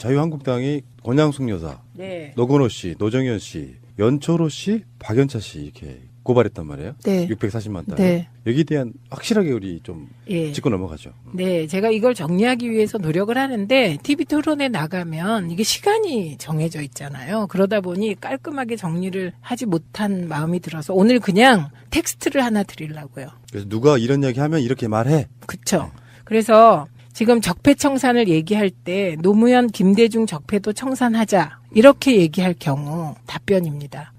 자유한국당이 권양숙 여사, 네. 노건호 씨, 노정현 씨, 연초로 씨, 박연차 씨 이렇게 고발했단 말이에요. 네. 640만 달. 네. 여기에 대한 확실하게 우리 좀 예. 짚고 넘어가죠. 네, 제가 이걸 정리하기 위해서 노력을 하는데 TV 토론에 나가면 이게 시간이 정해져 있잖아요. 그러다 보니 깔끔하게 정리를 하지 못한 마음이 들어서 오늘 그냥 텍스트를 하나 드리려고요. 그래서 누가 이런 이야기 하면 이렇게 말해. 그렇죠. 그래서 지금 적폐청산을 얘기할 때 노무현, 김대중 적폐도 청산하자 이렇게 얘기할 경우 답변입니다.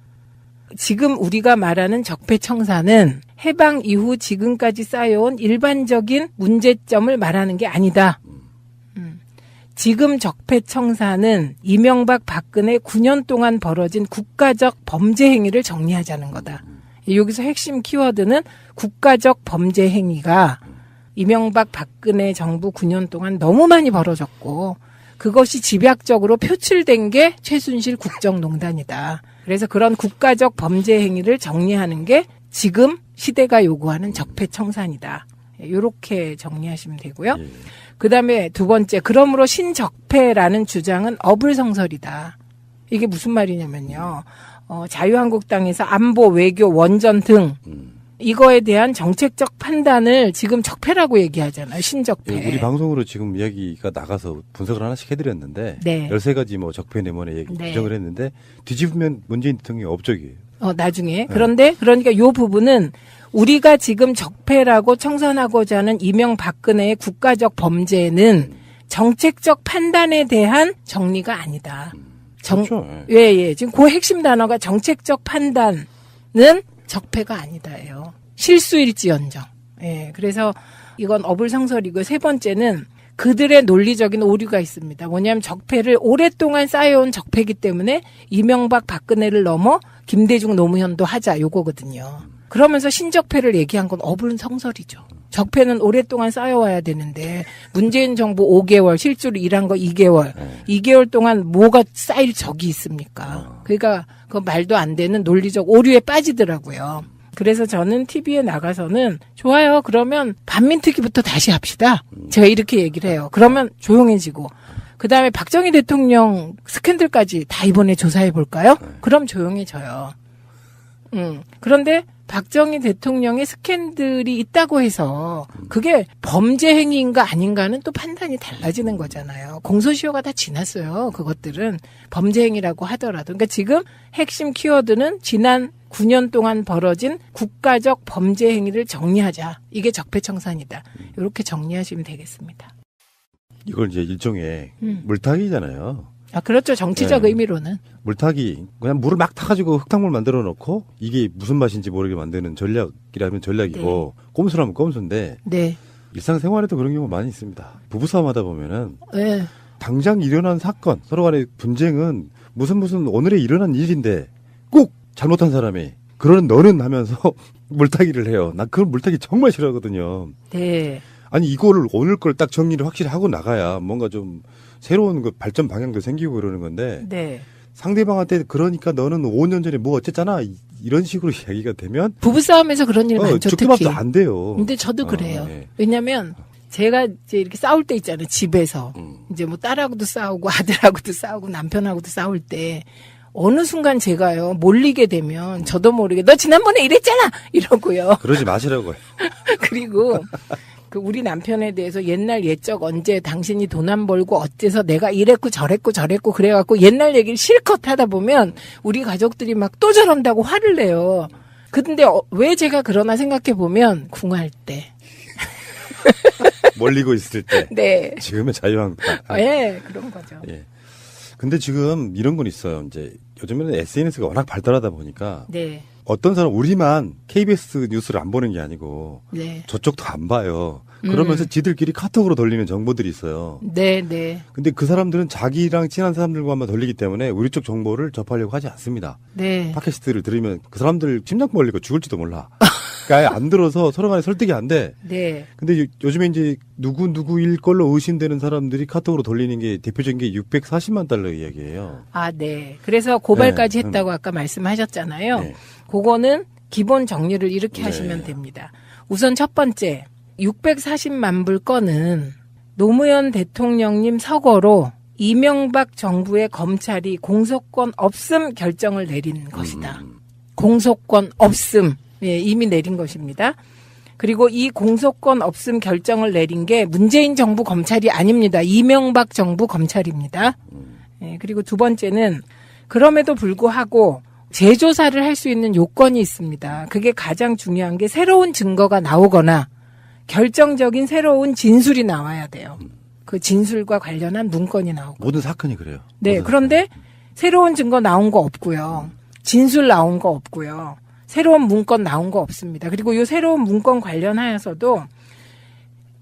지금 우리가 말하는 적폐청산은 해방 이후 지금까지 쌓여온 일반적인 문제점을 말하는 게 아니다. 지금 적폐청산은 이명박 박근혜 9년 동안 벌어진 국가적 범죄 행위를 정리하자는 거다. 여기서 핵심 키워드는 국가적 범죄 행위가 이명박 박근혜 정부 9년 동안 너무 많이 벌어졌고 그것이 집약적으로 표출된 게 최순실 국정농단이다. 그래서 그런 국가적 범죄 행위를 정리하는 게 지금 시대가 요구하는 적폐청산이다. 이렇게 정리하시면 되고요. 예. 그다음에 두 번째, 그러므로 신적폐라는 주장은 어불성설이다. 이게 무슨 말이냐면요. 자유한국당에서 안보, 외교, 원전 등 이거에 대한 정책적 판단을 지금 적폐라고 얘기하잖아요. 신적폐. 예, 우리 방송으로 지금 이야기가 나가서 분석을 하나씩 해드렸는데 네. 13가지 뭐 적폐 내면의 얘기 네. 규정을 했는데 뒤집으면 문재인 대통령이 업적이에요. 나중에. 그런데 그러니까 이 부분은 우리가 지금 적폐라고 청산하고자 하는 이명박근혜의 국가적 범죄는 정책적 판단에 대한 정리가 아니다. 그렇죠. 예. 지금 그 핵심 단어가 정책적 판단은 적폐가 아니다예요. 실수일지언정. 예. 그래서 이건 어불성설이고 세 번째는 그들의 논리적인 오류가 있습니다. 뭐냐면 적폐를 오랫동안 쌓여온 적폐이기 때문에 이명박 박근혜를 넘어 김대중 노무현도 하자 요거거든요. 그러면서 신적폐를 얘기한 건 어불성설이죠. 적폐는 오랫동안 쌓여와야 되는데 문재인 정부 5개월 실제로 일한 거 2개월 2개월 동안 뭐가 쌓일 적이 있습니까? 그러니까 그 말도 안 되는 논리적 오류에 빠지더라고요. 그래서 저는 TV에 나가서는 좋아요. 그러면 반민특위부터 다시 합시다. 제가 이렇게 얘기를 해요. 그러면 조용해지고 그다음에 박정희 대통령 스캔들까지 다 이번에 조사해 볼까요? 그럼 조용해져요. 그런데 박정희 대통령의 스캔들이 있다고 해서 그게 범죄 행위인가 아닌가는 또 판단이 달라지는 거잖아요. 공소시효가 다 지났어요. 그것들은 범죄 행위라고 하더라도. 그러니까 지금 핵심 키워드는 지난 9년 동안 벌어진 국가적 범죄 행위를 정리하자. 이게 적폐청산이다. 이렇게 정리하시면 되겠습니다. 이걸 이제 일종의 물타기잖아요. 그렇죠. 정치적 네. 의미로는. 물타기 그냥 물을 막 타가지고 흙탕물 만들어 놓고 이게 무슨 맛인지 모르게 만드는 전략이라면 전략이고 꼼수라면 꼼수인데 네. 일상생활에도 그런 경우가 많이 있습니다. 부부싸움 하다 보면은 네. 당장 일어난 사건 서로 간의 분쟁은 무슨 오늘에 일어난 일인데 꼭 잘못한 사람이 그러는 너는 하면서 물타기를 해요. 나 그런 물타기 정말 싫어하거든요. 네. 아니 이거를 오늘 걸 딱 정리를 확실히 하고 나가야 뭔가 좀 새로운 그 발전 방향도 생기고 그러는 건데 네. 상대방한테 그러니까 너는 5년 전에 뭐 어쨌잖아 이런 식으로 이야기가 되면 부부싸움에서 그런 일 많죠. 죽기 특히. 밥도 안 돼요. 근데 저도 그래요. 네. 왜냐면 제가 이제 이렇게 싸울 때 있잖아요. 집에서. 이제 뭐 딸하고도 싸우고 아들하고도 싸우고 남편하고도 싸울 때 어느 순간 제가요 몰리게 되면 저도 모르게 너 지난번에 이랬잖아 이러고요. 그러지 마시라고요. 그리고 그 우리 남편에 대해서 옛날 옛적 언제 당신이 돈 안 벌고 어째서 내가 이랬고 저랬고 그래갖고 옛날 얘기를 실컷 하다 보면 우리 가족들이 막 또 저런다고 화를 내요. 근데 왜 제가 그러나 생각해 보면 궁할 때. 몰리고 있을 때. 네. 지금의 자유한국당. 예, 그런 거죠. 예. 근데 지금 이런 건 있어요. 이제 요즘에는 SNS가 워낙 발달하다 보니까 네. 어떤 사람 우리만 KBS 뉴스를 안 보는 게 아니고 네. 저쪽도 안 봐요. 그러면서 지들끼리 카톡으로 돌리는 정보들이 있어요. 네, 네. 근데 그 사람들은 자기랑 친한 사람들과만 돌리기 때문에 우리 쪽 정보를 접하려고 하지 않습니다. 네. 팟캐스트를 들으면 그 사람들 심장 벌리고 죽을지도 몰라. 그러니까 아예 안 들어서 서로 간에 설득이 안 돼. 네. 근데 요즘에 이제 누구일 걸로 의심되는 사람들이 카톡으로 돌리는 게 대표적인 게 640만 달러 이야기예요. 아, 네. 그래서 고발까지 네. 했다고 아까 말씀하셨잖아요. 네. 그거는 기본 정리를 이렇게 네. 하시면 됩니다. 우선 첫 번째, 640만 불 건은 노무현 대통령님 서거로 이명박 정부의 검찰이 공소권 없음 결정을 내린 것이다. 공소권 없음. 예, 이미 내린 것입니다. 그리고 이 공소권 없음 결정을 내린 게 문재인 정부 검찰이 아닙니다. 이명박 정부 검찰입니다. 예, 그리고 두 번째는 그럼에도 불구하고 재조사를 할 수 있는 요건이 있습니다. 그게 가장 중요한 게 새로운 증거가 나오거나 결정적인 새로운 진술이 나와야 돼요. 그 진술과 관련한 문건이 나오고. 모든 사건이 그래요. 네, 그런데 새로운 증거 나온 거 없고요. 진술 나온 거 없고요. 새로운 문건 나온 거 없습니다. 그리고 이 새로운 문건 관련하여서도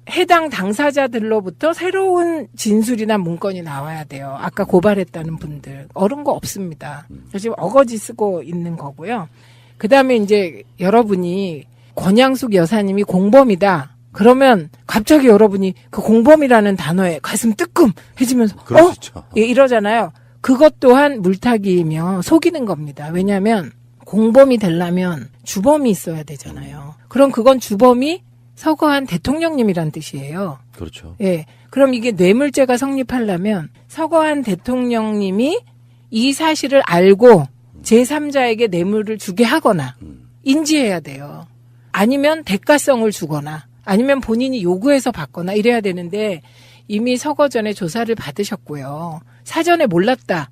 해당 당사자들로부터 새로운 진술이나 문건이 나와야 돼요. 아까 고발했다는 분들. 어른 거 없습니다. 지금 어거지 쓰고 있는 거고요. 그 다음에 이제 여러분이 권양숙 여사님이 공범이다. 그러면 갑자기 여러분이 그 공범이라는 단어에 가슴 뜨끔해지면서 그럴 수 있죠. 예, 이러잖아요. 그것 또한 물타기이며 속이는 겁니다. 왜냐하면 공범이 되려면 주범이 있어야 되잖아요. 그럼 그건 주범이 서거한 대통령님이란 뜻이에요. 그렇죠. 예. 그럼 이게 뇌물죄가 성립하려면 서거한 대통령님이 이 사실을 알고 제3자에게 뇌물을 주게 하거나 인지해야 돼요. 아니면 대가성을 주거나 아니면 본인이 요구해서 받거나 이래야 되는데 이미 서거 전에 조사를 받으셨고요. 사전에 몰랐다.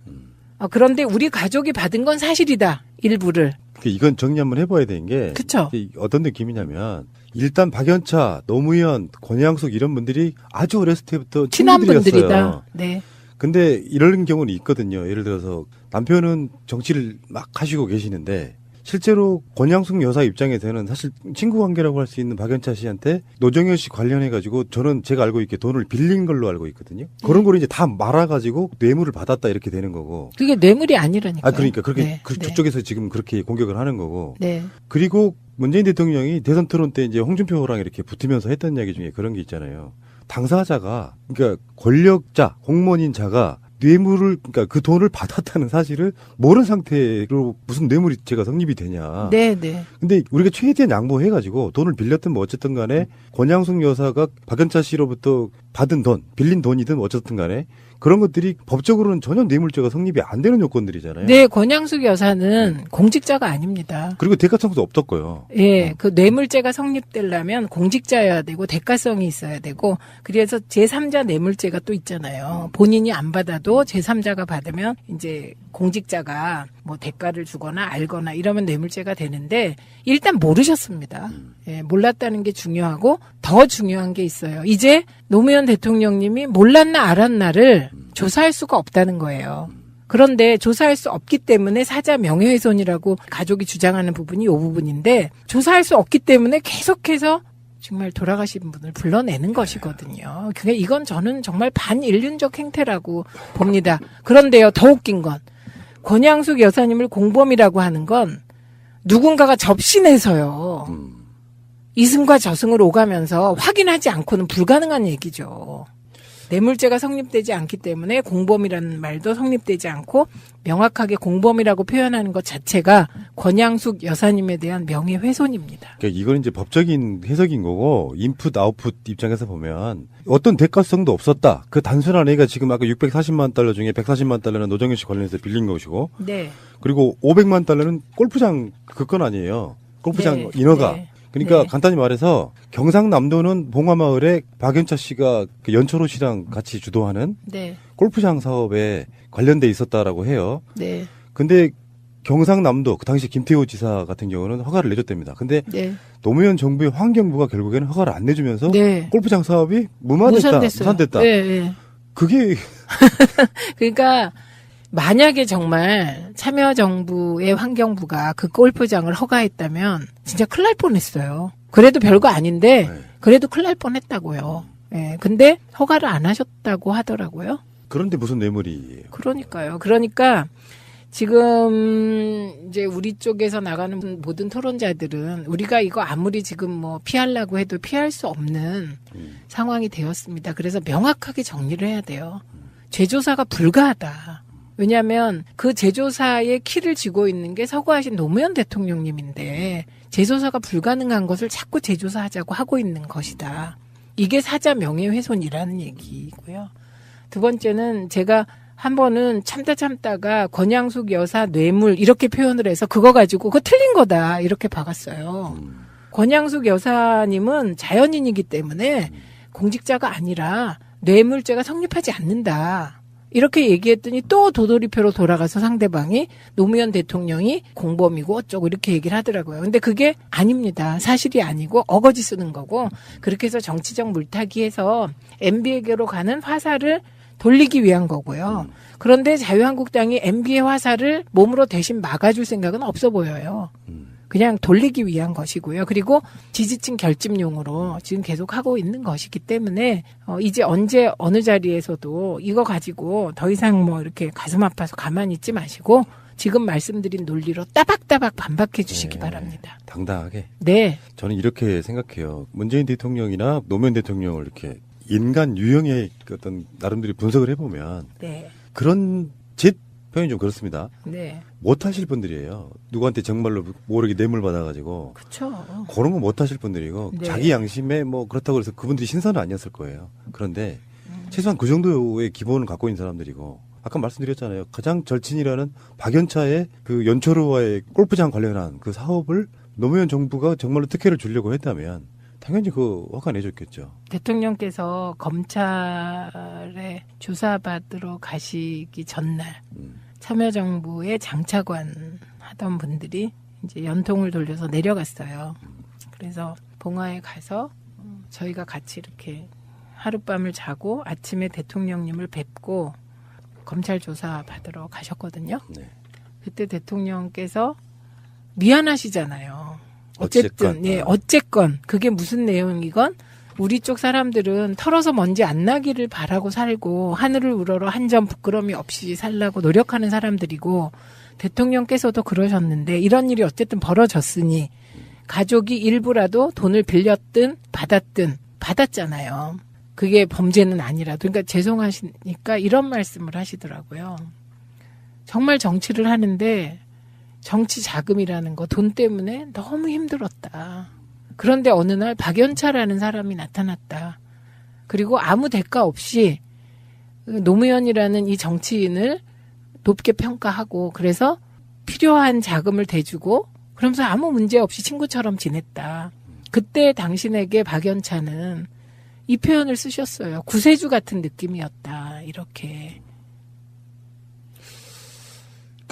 그런데 우리 가족이 받은 건 사실이다. 일부를. 이건 정리 한번 해봐야 되는 게 그쵸? 어떤 느낌이냐면 일단 박연차, 노무현, 권양숙 이런 분들이 아주 어렸을 때부터 친한 친구들이었어요. 분들이다. 네. 근데 이런 경우는 있거든요. 예를 들어서 남편은 정치를 막 하시고 계시는데 실제로 권양숙 여사 입장에서는 사실 친구 관계라고 할 수 있는 박연차 씨한테 노정현 씨 관련해가지고 저는 제가 알고 있게 돈을 빌린 걸로 알고 있거든요. 그런 걸 이제 다 말아가지고 뇌물을 받았다 이렇게 되는 거고. 그게 뇌물이 아니라니까요. 그러니까 그렇게 네, 네. 그쪽에서 지금 그렇게 공격을 하는 거고. 네. 그리고 문재인 대통령이 대선 토론 때 이제 홍준표랑 이렇게 붙으면서 했던 이야기 중에 그런 게 있잖아요. 당사자가 그러니까 권력자, 공무원인 자가 뇌물을 그러니까 그 돈을 받았다는 사실을 모르는 상태로 무슨 뇌물죄가 성립이 되냐. 네, 네. 근데 우리가 최대한 양보해가지고 돈을 빌렸든 뭐 어쨌든 간에 권양숙 여사가 박연차 씨로부터 받은 돈, 빌린 돈이든 어쨌든 간에 그런 것들이 법적으로는 전혀 뇌물죄가 성립이 안 되는 요건들이잖아요. 네, 권양숙 여사는 공직자가 아닙니다. 그리고 대가청구도 없었고요. 예, 그 뇌물죄가 성립되려면 공직자여야 되고 대가성이 있어야 되고 그래서 제3자 뇌물죄가 또 있잖아요. 본인이 안 받아도 제3자가 받으면 이제 공직자가 뭐 대가를 주거나 알거나 이러면 뇌물죄가 되는데 일단 모르셨습니다. 예, 몰랐다는 게 중요하고 더 중요한 게 있어요. 이제 노무현 대통령님이 몰랐나 알았나를 조사할 수가 없다는 거예요. 그런데 조사할 수 없기 때문에 사자 명예훼손이라고 가족이 주장하는 부분이 이 부분인데 조사할 수 없기 때문에 계속해서 정말 돌아가신 분을 불러내는 것이거든요. 그게 이건 저는 정말 반인륜적 행태라고 봅니다. 그런데요, 더 웃긴 건 권양숙 여사님을 공범이라고 하는 건 누군가가 접신해서요. 이승과 저승을 오가면서 확인하지 않고는 불가능한 얘기죠. 뇌물죄가 성립되지 않기 때문에 공범이라는 말도 성립되지 않고 명확하게 공범이라고 표현하는 것 자체가 권양숙 여사님에 대한 명예훼손입니다. 그러니까 이건 이제 법적인 해석인 거고 인풋 아웃풋 입장에서 보면 어떤 대가성도 없었다. 그 단순한 애가 지금 아까 640만 달러 중에 140만 달러는 노정현 씨 관련해서 빌린 것이고 네. 그리고 500만 달러는 골프장 그 건 아니에요. 골프장 네. 인허가. 네. 그러니까 네. 간단히 말해서 경상남도는 봉화마을에 박연차 씨가 그 연철호 씨랑 같이 주도하는 네. 골프장 사업에 관련돼 있었다라고 해요. 네. 근데 경상남도 그 당시 김태호 지사 같은 경우는 허가를 내줬답니다. 근데 네. 노무현 정부의 환경부가 결국에는 허가를 안 내주면서 네. 골프장 사업이 무산됐다. 네, 네. 그게 그러니까 만약에 정말 참여정부의 환경부가 그 골프장을 허가했다면 진짜 큰일 날 뻔했어요. 그래도 별거 아닌데 네. 그래도 큰일 날 뻔했다고요. 예, 근데 허가를 안 하셨다고 하더라고요. 그런데 무슨 뇌물이에요? 그러니까요. 그러니까 지금 이제 우리 쪽에서 나가는 모든 토론자들은 우리가 이거 아무리 지금 뭐 피하려고 해도 피할 수 없는 상황이 되었습니다. 그래서 명확하게 정리를 해야 돼요. 재조사가 불가하다. 왜냐하면 그 재조사의 키를 쥐고 있는 게 서거하신 노무현 대통령님인데 재조사가 불가능한 것을 자꾸 재조사하자고 하고 있는 것이다. 이게 사자 명예훼손이라는 얘기고요. 두 번째는 제가 한 번은 참다가 권양숙 여사 뇌물 이렇게 표현을 해서 그거 가지고 그거 틀린 거다 이렇게 박았어요. 권양숙 여사님은 자연인이기 때문에 공직자가 아니라 뇌물죄가 성립하지 않는다. 이렇게 얘기했더니 또 도돌이표로 돌아가서 상대방이 노무현 대통령이 공범이고 어쩌고 이렇게 얘기를 하더라고요. 근데 그게 아닙니다. 사실이 아니고 어거지 쓰는 거고 그렇게 해서 정치적 물타기해서 MB에게로 가는 화살을 돌리기 위한 거고요. 그런데 자유한국당이 MB의 화살을 몸으로 대신 막아줄 생각은 없어 보여요. 그냥 돌리기 위한 것이고요. 그리고 지지층 결집용으로 지금 계속 하고 있는 것이기 때문에 이제 언제 어느 자리에서도 이거 가지고 더 이상 뭐 이렇게 가슴 아파서 가만히 있지 마시고 지금 말씀드린 논리로 따박따박 반박해 주시기 바랍니다. 당당하게. 네. 저는 이렇게 생각해요. 문재인 대통령이나 노무현 대통령을 이렇게 인간 유형의 어떤 나름대로 분석을 해보면 네. 그런 제 표현이 좀 그렇습니다. 네. 못하실 분들이에요. 누구한테 정말로 모르게 뇌물 받아가지고 그렇죠. 그런 거 못하실 분들이고 네. 자기 양심에 뭐 그렇다고 해서 그분들이 신선은 아니었을 거예요. 그런데 최소한 그 정도의 기본을 갖고 있는 사람들이고 아까 말씀드렸잖아요. 가장 절친이라는 박연차의 그 연초로와의 골프장 관련한 그 사업을 노무현 정부가 정말로 특혜를 주려고 했다면 당연히 그 허가 내줬겠죠. 대통령께서 검찰에 조사받으러 가시기 전날 참여정부의 장차관 하던 분들이 이제 연통을 돌려서 내려갔어요. 그래서 봉화에 가서 저희가 같이 이렇게 하룻밤을 자고 아침에 대통령님을 뵙고 검찰 조사 받으러 가셨거든요. 네. 그때 대통령께서 미안하시잖아요. 어쨌든, 예, 어쨌건 그게 무슨 내용이건 우리 쪽 사람들은 털어서 먼지 안 나기를 바라고 살고 하늘을 우러러 한 점 부끄러움이 없이 살라고 노력하는 사람들이고 대통령께서도 그러셨는데 이런 일이 어쨌든 벌어졌으니 가족이 일부라도 돈을 빌렸든 받았잖아요. 그게 범죄는 아니라도. 그러니까 죄송하시니까 이런 말씀을 하시더라고요. 정말 정치를 하는데 정치 자금이라는 거 돈 때문에 너무 힘들었다. 그런데 어느 날 박연차라는 사람이 나타났다. 그리고 아무 대가 없이 노무현이라는 이 정치인을 높게 평가하고 그래서 필요한 자금을 대주고 그러면서 아무 문제 없이 친구처럼 지냈다. 그때 당신에게 박연차는 이 표현을 쓰셨어요. 구세주 같은 느낌이었다. 이렇게.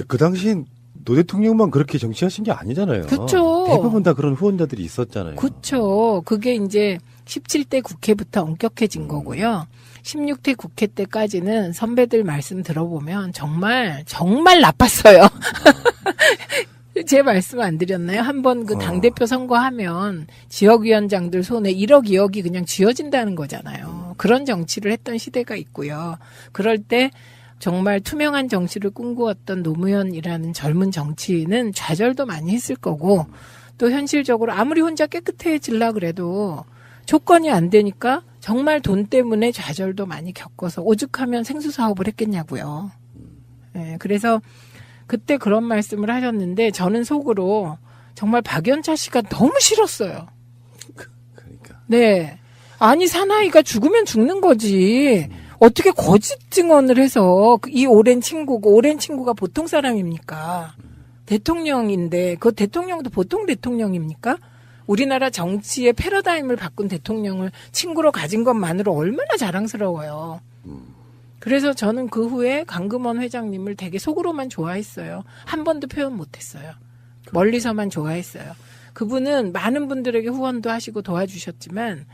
그 당시엔 노 대통령만 그렇게 정치하신 게 아니잖아요. 그쵸. 대부분 다 그런 후원자들이 있었잖아요. 그렇죠. 그게 이제 17대 국회부터 엄격해진 거고요. 16대 국회 때까지는 선배들 말씀 들어보면 정말 나빴어요. 제 말씀 안 드렸나요? 한번 그 당대표 선거하면 지역위원장들 손에 1억, 2억이 그냥 쥐어진다는 거잖아요. 그런 정치를 했던 시대가 있고요. 그럴 때 정말 투명한 정치를 꿈꾸었던 노무현이라는 젊은 정치인은 좌절도 많이 했을 거고 또 현실적으로 아무리 혼자 깨끗해지려 그래도 조건이 안 되니까 정말 돈 때문에 좌절도 많이 겪어서 오죽하면 생수사업을 했겠냐고요. 네, 그래서 그때 그런 말씀을 하셨는데 저는 속으로 정말 박연차 씨가 너무 싫었어요. 그러니까. 네. 아니 사나이가 죽으면 죽는 거지. 어떻게 거짓 증언을 해서 이 오랜 친구가 보통 사람입니까? 대통령인데 그 대통령도 보통 대통령입니까? 우리나라 정치의 패러다임을 바꾼 대통령을 친구로 가진 것만으로 얼마나 자랑스러워요. 그래서 저는 그 후에 강금원 회장님을 되게 속으로만 좋아했어요. 한 번도 표현 못했어요. 멀리서만 좋아했어요. 그분은 많은 분들에게 후원도 하시고 도와주셨지만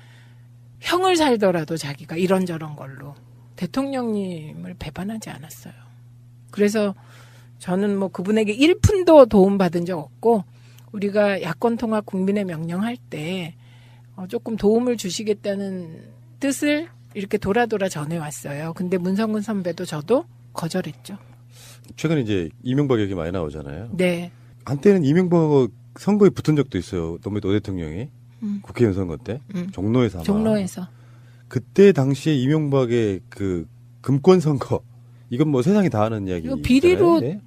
형을 살더라도 자기가 이런저런 걸로 대통령님을 배반하지 않았어요. 그래서 저는 뭐 그분에게 1푼도 도움받은 적 없고 우리가 야권통합 국민의 명령할 때 조금 도움을 주시겠다는 뜻을 이렇게 돌아 전해왔어요. 근데 문성근 선배도 저도 거절했죠. 최근에 이제 이명박 얘기 많이 나오잖아요. 네. 한때는 이명박 선거에 붙은 적도 있어요. 노 대통령이 국회의원 선거 때 종로에서 아마. 종로에서. 그때 당시에 이명박의 그 금권 선거 이건 뭐 세상이 다 아는 이야기. 이거 비리로 네?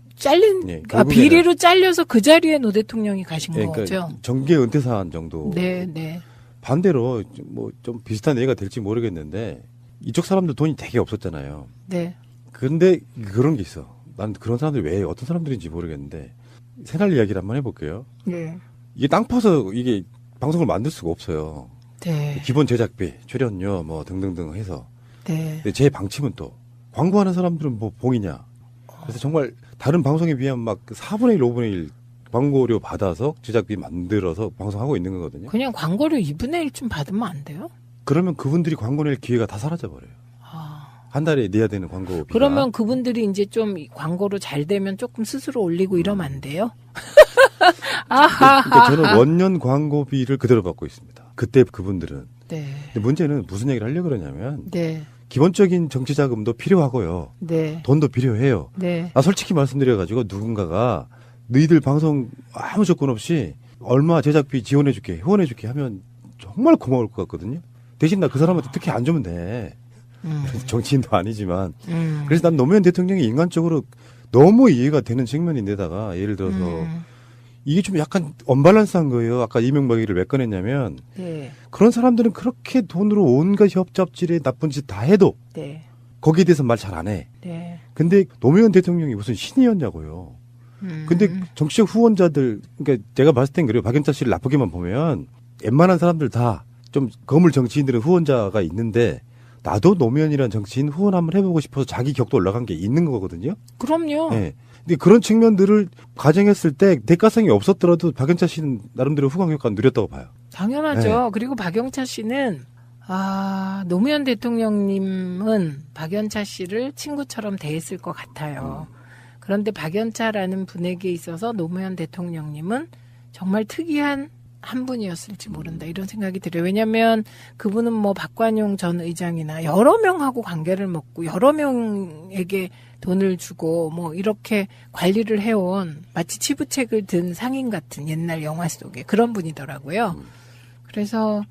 비리로 잘려서 그 자리에 노 대통령이 가신 그러니까 거죠. 정계 은퇴 사안 정도. 네. 반대로 뭐 좀 비슷한 얘기가 될지 모르겠는데 이쪽 사람들 돈이 되게 없었잖아요. 네. 근데 그런 게 있어. 난 그런 사람들이 왜 어떤 사람들인지 모르겠는데 새날 이야기를 한번 해볼게요. 네. 이게 땅 파서 이게 방송을 만들 수가 없어요. 네. 기본 제작비, 출연료 뭐 등등등 해서. 네. 근데 제 방침은 또 광고하는 사람들은 뭐 봉이냐. 그래서 정말 다른 방송에 비하면 막 4분의 1, 5분의 1 광고료 받아서 제작비 만들어서 방송하고 있는 거거든요. 그냥 광고료 2분의 1좀 받으면 안 돼요? 그러면 그분들이 광고 낼 기회가 다 사라져 버려요. 아. 한 달에 내야 되는 광고비가. 그러면 그분들이 이제 좀 광고로 잘 되면 조금 스스로 올리고 이러면 안 돼요? 그러니까 저는 원년 광고비를 그대로 받고 있습니다. 그때 그분들은. 네. 근데 문제는 무슨 얘기를 하려고 그러냐면 네. 기본적인 정치 자금도 필요하고요. 네. 돈도 필요해요. 네. 솔직히 말씀드려가지고 누군가가 너희들 방송 아무 조건 없이 얼마 제작비 지원해줄게, 후원해줄게 하면 정말 고마울 것 같거든요. 대신 나 그 사람한테 특히 안 주면 돼. 정치인도 아니지만. 그래서 난 노무현 대통령이 인간적으로 너무 이해가 되는 측면인데다가 예를 들어서 이게 좀 약간 언밸런스한 거예요. 아까 이명박 얘기를 왜 꺼냈냐면 네. 그런 사람들은 그렇게 돈으로 온갖 협잡질에 나쁜 짓 다 해도 네. 거기에 대해서 말 잘 안 해. 네. 근데 노무현 대통령이 무슨 신이었냐고요. 근데 정치적 후원자들, 그러니까 제가 봤을 땐 그래요. 박연차 씨를 나쁘게만 보면 웬만한 사람들 다 좀 거물 정치인들은 후원자가 있는데 나도 노무현이라는 정치인 후원 한번 해보고 싶어서 자기 격도 올라간 게 있는 거거든요. 그럼요. 네. 근데 그런 측면들을 가정했을 때 대가성이 없었더라도 박연차 씨는 나름대로 후광 효과가 누렸다고 봐요. 당연하죠. 네. 그리고 박영차 씨는 노무현 대통령님은 박연차 씨를 친구처럼 대했을 것 같아요. 그런데 박연차라는 분에게 있어서 노무현 대통령님은 정말 특이한 한 분이었을지 모른다 이런 생각이 들어요. 왜냐하면 그분은 뭐 박관용 전 의장이나 여러 명하고 관계를 맺고 여러 명에게 돈을 주고 뭐 이렇게 관리를 해온 마치 치부책을 든 상인 같은 옛날 영화 속에 그런 분이더라고요. 그래서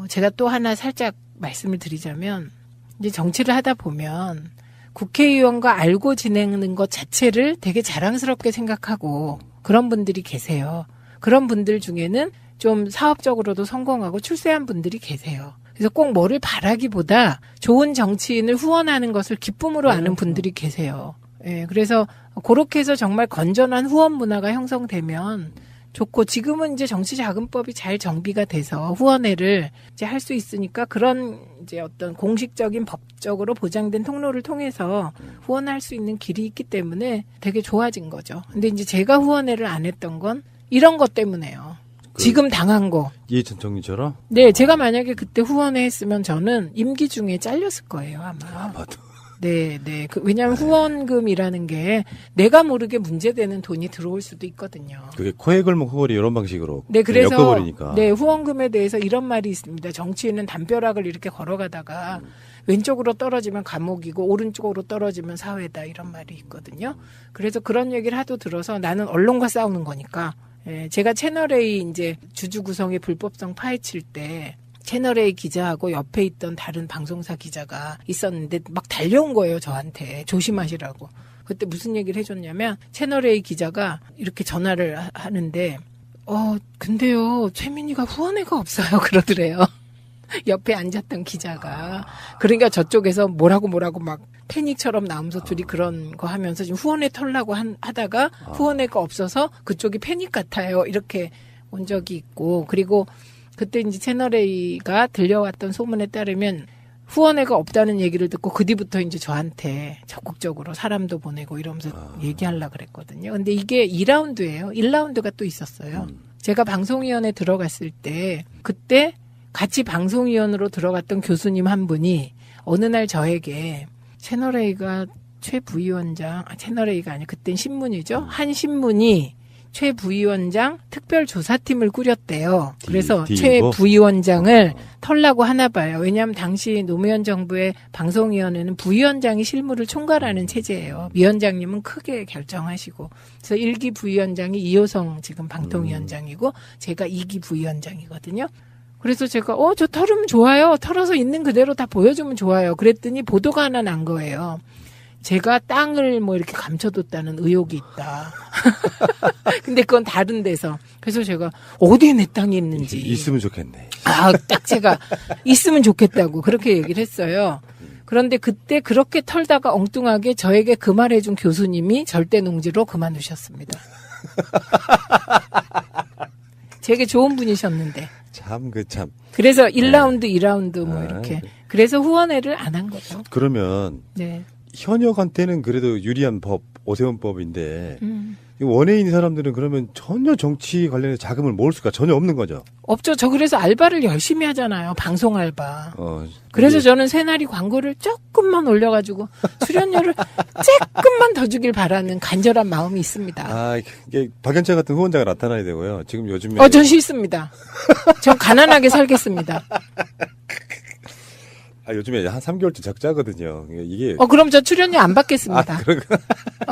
제가 또 하나 살짝 말씀을 드리자면 이제 정치를 하다 보면 국회의원과 알고 지내는 것 자체를 되게 자랑스럽게 생각하고 그런 분들이 계세요. 그런 분들 중에는 좀 사업적으로도 성공하고 출세한 분들이 계세요. 그래서 꼭 뭐를 바라기보다 좋은 정치인을 후원하는 것을 기쁨으로 아는 분들이 계세요. 예, 그래서 그렇게 해서 정말 건전한 후원 문화가 형성되면 좋고 지금은 이제 정치자금법이 잘 정비가 돼서 후원회를 이제 할 수 있으니까 그런 이제 어떤 공식적인 법적으로 보장된 통로를 통해서 후원할 수 있는 길이 있기 때문에 되게 좋아진 거죠. 근데 이제 제가 후원회를 안 했던 건 이런 것 때문에요. 지금 당한 거. 이해찬 총리처럼? 네, 제가 만약에 그때 후원회 했으면 저는 임기 중에 잘렸을 거예요, 아마. 맞아. 네. 왜냐하면 후원금이라는 게 내가 모르게 문제되는 돈이 들어올 수도 있거든요. 그게 코에 걸면 코걸이 이런 방식으로 네, 그래서 엮어버리니까. 네, 후원금에 대해서 이런 말이 있습니다. 정치인은 담벼락을 이렇게 걸어가다가 왼쪽으로 떨어지면 감옥이고 오른쪽으로 떨어지면 사회다 이런 말이 있거든요. 그래서 그런 얘기를 하도 들어서 나는 언론과 싸우는 거니까 제가 채널A 이제 주주 구성의 불법성 파헤칠 때 채널A 기자하고 옆에 있던 다른 방송사 기자가 있었는데 막 달려온 거예요, 저한테. 조심하시라고. 그때 무슨 얘기를 해줬냐면 채널A 기자가 이렇게 전화를 하는데 근데요, 최민희가 후원회가 없어요. 그러더래요. 옆에 앉았던 기자가. 그러니까 저쪽에서 뭐라고 막 패닉처럼 나오면서 둘이 그런 거 하면서 지금 후원회 털라고 하다가 후원회가 없어서 그쪽이 패닉 같아요. 이렇게 온 적이 있고. 그리고 그때 이제 채널A가 들려왔던 소문에 따르면 후원회가 없다는 얘기를 듣고 그 뒤부터 이제 저한테 적극적으로 사람도 보내고 이러면서 얘기하려고 그랬거든요. 근데 이게 2라운드예요. 1라운드가 또 있었어요. 제가 방송위원회 들어갔을 때 그때 같이 방송위원으로 들어갔던 교수님 한 분이 어느 날 저에게 채널A가 최 부위원장, 채널A가 아니라 그땐 신문이죠. 한 신문이 최 부위원장 특별조사팀을 꾸렸대요. 그래서 최 부위원장을 털라고 하나 봐요. 왜냐하면 당시 노무현 정부의 방송위원회는 부위원장이 실무를 총괄하는 체제예요. 위원장님은 크게 결정하시고. 그래서 1기 부위원장이 이호성 지금 방통위원장이고 제가 2기 부위원장이거든요. 그래서 제가 저 털으면 좋아요. 털어서 있는 그대로 다 보여주면 좋아요. 그랬더니 보도가 하나 난 거예요. 제가 땅을 뭐 이렇게 감춰뒀다는 의혹이 있다. 근데 그건 다른 데서. 그래서 제가 어디에 내 땅이 있는지. 있으면 좋겠네. 딱 제가 있으면 좋겠다고 그렇게 얘기를 했어요. 그런데 그때 그렇게 털다가 엉뚱하게 저에게 그 말해준 교수님이 절대 농지로 그만두셨습니다. 되게 좋은 분이셨는데. 참. 그래서 1라운드, 2라운드 뭐 아, 이렇게. 그래서 후원회를 안 한 거죠. 그러면 네. 현역한테는 그래도 유리한 법, 오세훈법인데 원외인 사람들은 그러면 전혀 정치 관련해서 자금을 모을 수가 전혀 없는 거죠. 없죠. 저 그래서 알바를 열심히 하잖아요. 방송 알바. 그래서 이게 저는 새날이 광고를 조금만 올려가지고 출연료를 조금만 더 주길 바라는 간절한 마음이 있습니다. 이게 박연차 같은 후원자가 나타나야 되고요. 지금 요즘에 전 싫습니다. 전 가난하게 살겠습니다. 요즘에 한 3개월째 적자거든요. 이게 그럼 저 출연료 안 받겠습니다.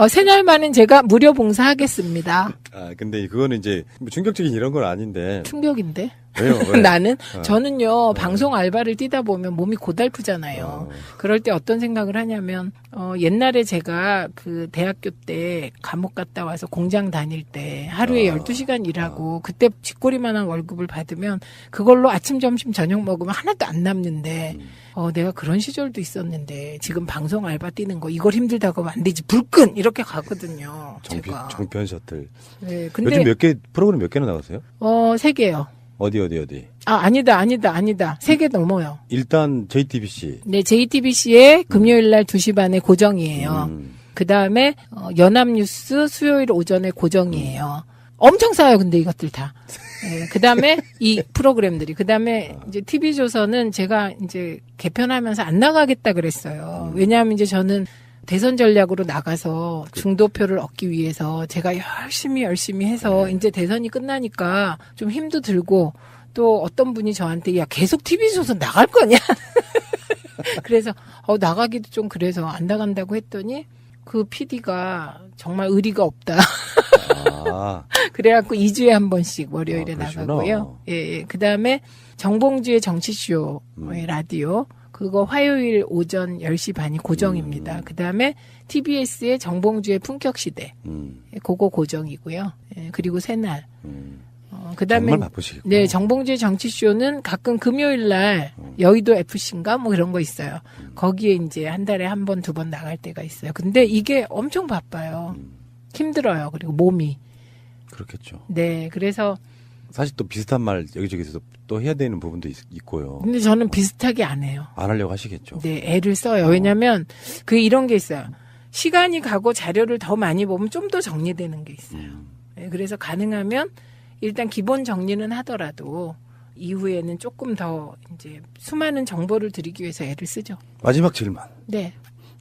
새날만은 제가 무료 봉사하겠습니다. 근데 그거는 이제 뭐 충격적인 이런 건 아닌데. 충격인데? 왜요? 왜? 저는요, 방송 알바를 뛰다 보면 몸이 고달프잖아요. 그럴 때 어떤 생각을 하냐면, 옛날에 제가 그 대학교 때 감옥 갔다 와서 공장 다닐 때 하루에 12시간 일하고, 그때 쥐꼬리만한 월급을 받으면 그걸로 아침, 점심, 저녁 먹으면 하나도 안 남는데, 내가 그런 시절도 있었는데, 지금 방송 알바 뛰는 거, 이걸 힘들다고 하면 안 되지. 불끈! 이렇게 가거든요. 제가. 정편 셔틀. 네, 근데. 요즘 프로그램 몇 개나 나가세요? 3개요. 어디? 아니다. 3개 넘어요. 일단 JTBC. 네, JTBC의 금요일 날 2시 반에 고정이에요. 그 다음에, 연합뉴스 수요일 오전에 고정이에요. 엄청 싸요, 근데 이것들 다. 네, 그 다음에 이 프로그램들이. 그 다음에 이제 TV조선은 제가 이제 개편하면서 안 나가겠다 그랬어요. 왜냐하면 이제 저는 대선 전략으로 나가서 중도표를 얻기 위해서 제가 열심히 해서 이제 대선이 끝나니까 좀 힘도 들고 또 어떤 분이 저한테 야 계속 TV조선 나갈 거냐 그래서 나가기도 좀 그래서 안 나간다고 했더니 그 PD가 정말 의리가 없다. 그래갖고 2주에 한 번씩 월요일에 나가고요. 예. 그다음에 정봉주의 정치쇼의 라디오 그거 화요일 오전 10시 반이 고정입니다. 그다음에 TBS의 정봉주의 품격시대. 그거 고정이고요. 예, 그리고 새날. 그다음에 정말 바쁘시겠구나. 네, 정봉주의 정치쇼는 가끔 금요일 날 여의도 FC인가 뭐 그런 거 있어요. 거기에 이제 한 달에 한 번, 두 번 나갈 때가 있어요. 근데 이게 엄청 바빠요. 힘들어요. 그리고 몸이. 그렇겠죠. 네, 그래서 사실 또 비슷한 말 여기저기서 또 해야 되는 부분도 있고요. 근데 저는 비슷하게 안 해요. 안 하려고 하시겠죠. 네, 애를 써요. 왜냐면 이런 게 있어요. 시간이 가고 자료를 더 많이 보면 좀 더 정리되는 게 있어요. 네, 그래서 가능하면 일단 기본 정리는 하더라도 이후에는 조금 더 이제 수많은 정보를 드리기 위해서 애를 쓰죠. 마지막 질문. 네.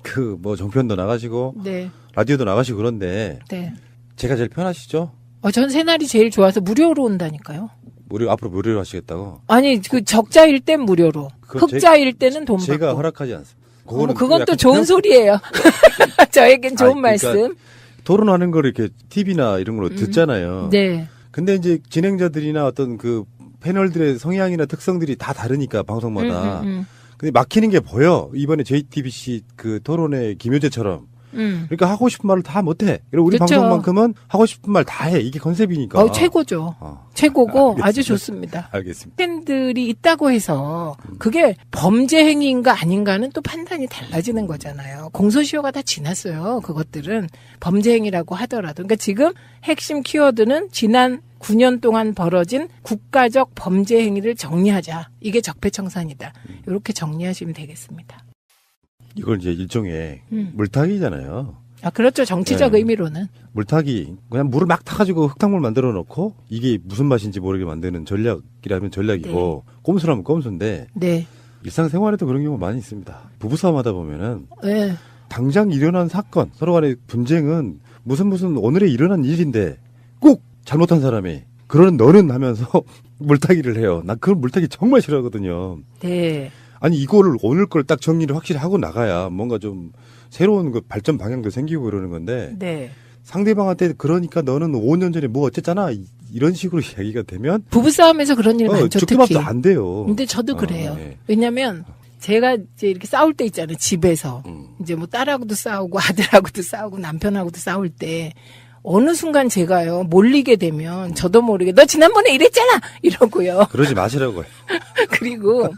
정편도 나가시고 네. 라디오도 나가시고 그런데 네. 제가 제일 편하시죠? 전 새날이 제일 좋아서 무료로 온다니까요. 앞으로 무료로 하시겠다고? 아니, 적자일 땐 무료로. 흑자일 때는 돈 받고. 제가 허락하지 않습니다. 그건 또 좋은 소리예요. 저에겐 좋은 말씀. 그러니까 토론하는 걸 이렇게 TV나 이런 걸로 듣잖아요. 네. 근데 이제 진행자들이나 어떤 그 패널들의 성향이나 특성들이 다 다르니까 방송마다. 근데 막히는 게 보여. 이번에 JTBC 그 토론회 김효재처럼. 그러니까 하고 싶은 말을 다 못해. 그리고 우리 그쵸. 방송만큼은 하고 싶은 말 다 해. 이게 컨셉이니까. 최고죠. 최고고 알겠습니다. 아주 좋습니다. 알겠습니다. 팬들이 있다고 해서 그게 범죄 행위인가 아닌가는 또 판단이 달라지는 거잖아요. 공소시효가 다 지났어요. 그것들은 범죄 행위라고 하더라도. 그러니까 지금 핵심 키워드는 지난 9년 동안 벌어진 국가적 범죄 행위를 정리하자. 이게 적폐청산이다. 이렇게 정리하시면 되겠습니다. 이걸 이제 일종의 물타기잖아요. 그렇죠. 정치적 네. 의미로는. 물타기. 그냥 물을 막 타가지고 흙탕물 만들어 놓고 이게 무슨 맛인지 모르게 만드는 전략이라면 전략이고 꼼수라면 꼼수인데 네. 일상생활에도 그런 경우가 많이 있습니다. 부부싸움 하다 보면은 네. 당장 일어난 사건, 서로 간의 분쟁은 무슨 오늘에 일어난 일인데 꼭 잘못한 사람이 그러는 너는 하면서 물타기를 해요. 나 그 물타기 정말 싫어하거든요. 네. 아니 이거를 오늘 걸 딱 정리를 확실히 하고 나가야 뭔가 좀 새로운 그 발전 방향도 생기고 그러는 건데 네. 상대방한테 그러니까 너는 5년 전에 뭐 어쨌잖아 이런 식으로 이야기가 되면 부부싸움에서 그런 일 많죠. 죽기밥도 특히. 안 돼요. 근데 저도 그래요. 네. 왜냐면 제가 이제 이렇게 싸울 때 있잖아요. 집에서. 이제 뭐 딸하고도 싸우고 아들하고도 싸우고 남편하고도 싸울 때 어느 순간 제가요 몰리게 되면 저도 모르게 너 지난번에 이랬잖아 이러고요. 그러지 마시라고요. 그리고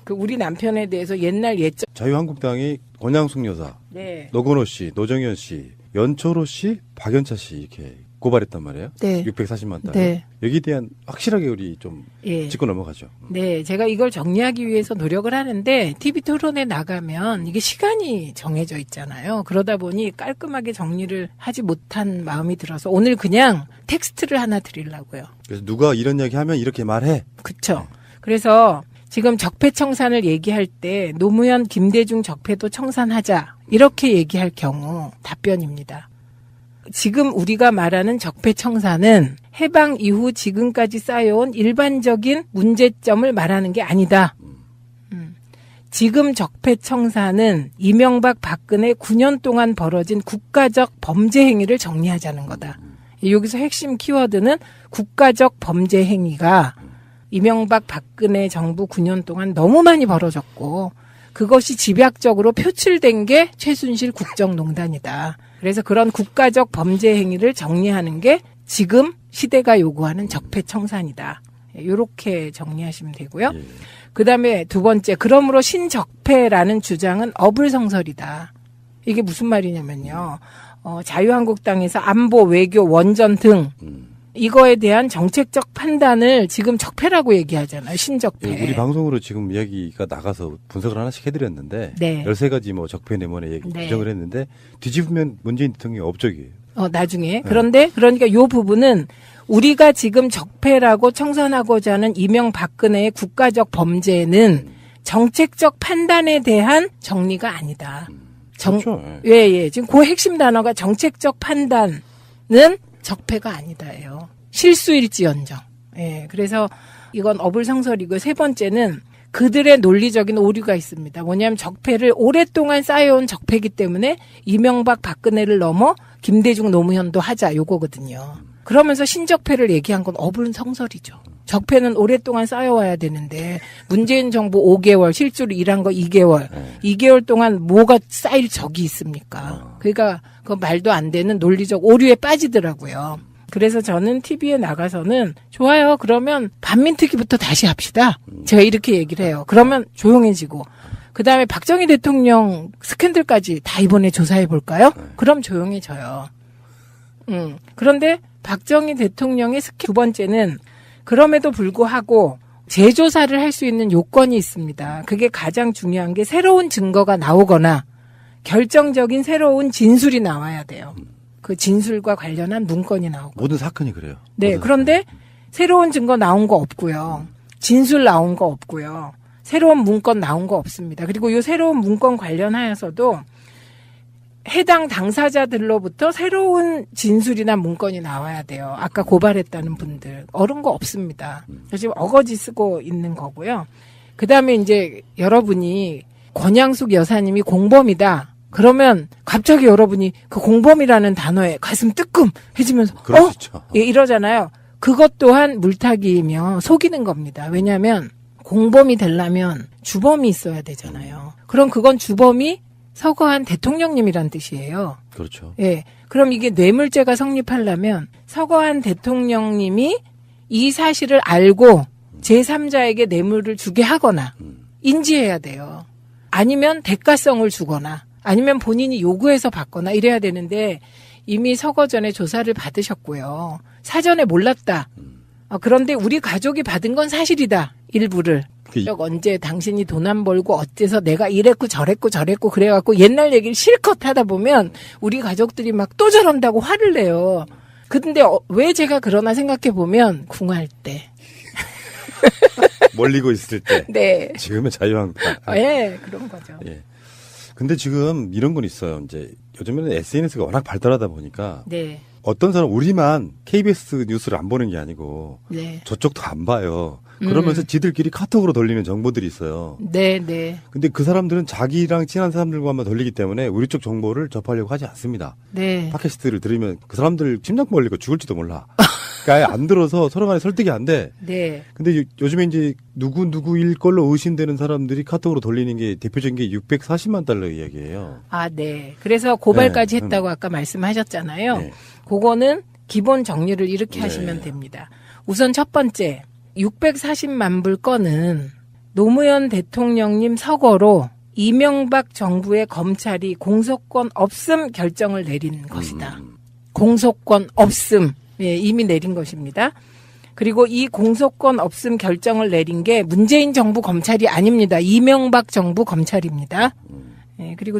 그 우리 남편에 대해서 옛날 예적 자유한국당이 권양숙 여사, 네. 노건호 씨, 노정현 씨, 연초로 씨, 박연차 씨 이렇게 고발했단 말이에요. 네. 640만 달. 네. 여기에 대한 확실하게 우리 좀 예. 짚고 넘어가죠. 네, 제가 이걸 정리하기 위해서 노력을 하는데 TV 토론에 나가면 이게 시간이 정해져 있잖아요. 그러다 보니 깔끔하게 정리를 하지 못한 마음이 들어서 오늘 그냥 텍스트를 하나 드리려고요. 그래서 누가 이런 이야기 하면 이렇게 말해. 그쵸? 그래서 지금 적폐청산을 얘기할 때 노무현, 김대중 적폐도 청산하자 이렇게 얘기할 경우 답변입니다. 지금 우리가 말하는 적폐청산은 해방 이후 지금까지 쌓여온 일반적인 문제점을 말하는 게 아니다. 지금 적폐청산은 이명박 박근혜 9년 동안 벌어진 국가적 범죄 행위를 정리하자는 거다. 여기서 핵심 키워드는 국가적 범죄 행위가 이명박 박근혜 정부 9년 동안 너무 많이 벌어졌고 그것이 집약적으로 표출된 게 최순실 국정농단이다. 그래서 그런 국가적 범죄 행위를 정리하는 게 지금 시대가 요구하는 적폐청산이다. 이렇게 정리하시면 되고요. 예. 그다음에 두 번째, 그러므로 신적폐라는 주장은 어불성설이다. 이게 무슨 말이냐면요. 자유한국당에서 안보, 외교, 원전 등 이거에 대한 정책적 판단을 지금 적폐라고 얘기하잖아요. 신적폐. 예, 우리 방송으로 지금 이야기가 나가서 분석을 하나씩 해드렸는데 네. 13가지 뭐 적폐 내면에 얘기 네. 규정을 했는데 뒤집으면 문재인 대통령이 업적이에요. 나중에. 그런데 그러니까 요 부분은 우리가 지금 적폐라고 청산하고자 하는 이명박근혜의 국가적 범죄는 정책적 판단에 대한 정리가 아니다. 그렇죠. 예. 지금 그 핵심 단어가 정책적 판단은 적폐가 아니다예요. 실수일지언정. 예. 그래서 이건 어불성설이고 세 번째는 그들의 논리적인 오류가 있습니다. 뭐냐면 적폐를 오랫동안 쌓여온 적폐이기 때문에 이명박 박근혜를 넘어 김대중 노무현도 하자 요거거든요. 그러면서 신적폐를 얘기한 건 어불성설이죠. 적폐는 오랫동안 쌓여와야 되는데 문재인 정부 5개월 실제로 일한 거 2개월 2개월 동안 뭐가 쌓일 적이 있습니까? 그러니까 그 말도 안 되는 논리적 오류에 빠지더라고요. 그래서 저는 TV에 나가서는 좋아요. 그러면 반민특위부터 다시 합시다. 제가 이렇게 얘기를 해요. 그러면 조용해지고 그다음에 박정희 대통령 스캔들까지 다 이번에 조사해 볼까요? 그럼 조용해져요. 그런데 박정희 대통령의 두 번째는 그럼에도 불구하고 재조사를 할 수 있는 요건이 있습니다. 그게 가장 중요한 게 새로운 증거가 나오거나 결정적인 새로운 진술이 나와야 돼요. 그 진술과 관련한 문건이 나오고. 모든 사건이 그래요. 네, 그런데 새로운 증거 나온 거 없고요. 진술 나온 거 없고요. 새로운 문건 나온 거 없습니다. 그리고 이 새로운 문건 관련하여서도 해당 당사자들로부터 새로운 진술이나 문건이 나와야 돼요. 아까 고발했다는 분들. 어른 거 없습니다. 지금 어거지 쓰고 있는 거고요. 그 다음에 이제 여러분이 권양숙 여사님이 공범이다. 그러면 갑자기 여러분이 그 공범이라는 단어에 가슴 뜨끔해지면서 그럴 수 있죠. 예, 이러잖아요. 그것 또한 물타기이며 속이는 겁니다. 왜냐하면 공범이 되려면 주범이 있어야 되잖아요. 그럼 그건 주범이 서거한 대통령님이란 뜻이에요. 그렇죠. 예. 그럼 이게 뇌물죄가 성립하려면 서거한 대통령님이 이 사실을 알고 제3자에게 뇌물을 주게 하거나 인지해야 돼요. 아니면 대가성을 주거나 아니면 본인이 요구해서 받거나 이래야 되는데 이미 서거 전에 조사를 받으셨고요. 사전에 몰랐다. 그런데 우리 가족이 받은 건 사실이다. 일부를. 언제 당신이 돈 안 벌고 어째서 내가 이랬고 저랬고 그래갖고 옛날 얘기를 실컷 하다 보면 우리 가족들이 막 또 저런다고 화를 내요. 근데 왜 제가 그러나 생각해 보면 궁할 때. 몰리고 있을 때. 네. 지금은 자유한국당. 예, 그런 거죠. 예. 근데 지금 이런 건 있어요. 이제 요즘에는 SNS가 워낙 발달하다 보니까 네. 어떤 사람 우리만 KBS 뉴스를 안 보는 게 아니고 네. 저쪽도 안 봐요. 그러면서 지들끼리 카톡으로 돌리는 정보들이 있어요. 네, 네. 근데 그 사람들은 자기랑 친한 사람들과만 돌리기 때문에 우리 쪽 정보를 접하려고 하지 않습니다. 네. 팟캐스트를 들으면 그 사람들 심장 벌리고 죽을지도 몰라. 그러니까 아예 안 들어서 서로 간에 설득이 안 돼. 네. 근데 요즘에 이제 누구일 걸로 의심되는 사람들이 카톡으로 돌리는 게 대표적인 게 640만 달러 이야기예요. 아, 네. 그래서 고발까지 네. 했다고 아까 말씀하셨잖아요. 네. 그거는 기본 정리를 이렇게 네. 하시면 됩니다. 우선 첫 번째, 640만 불 건은 노무현 대통령님 서거로 이명박 정부의 검찰이 공소권 없음 결정을 내린 것이다. 공소권 없음, 예, 이미 내린 것입니다. 그리고 이 공소권 없음 결정을 내린 게 문재인 정부 검찰이 아닙니다. 이명박 정부 검찰입니다. 예, 그리고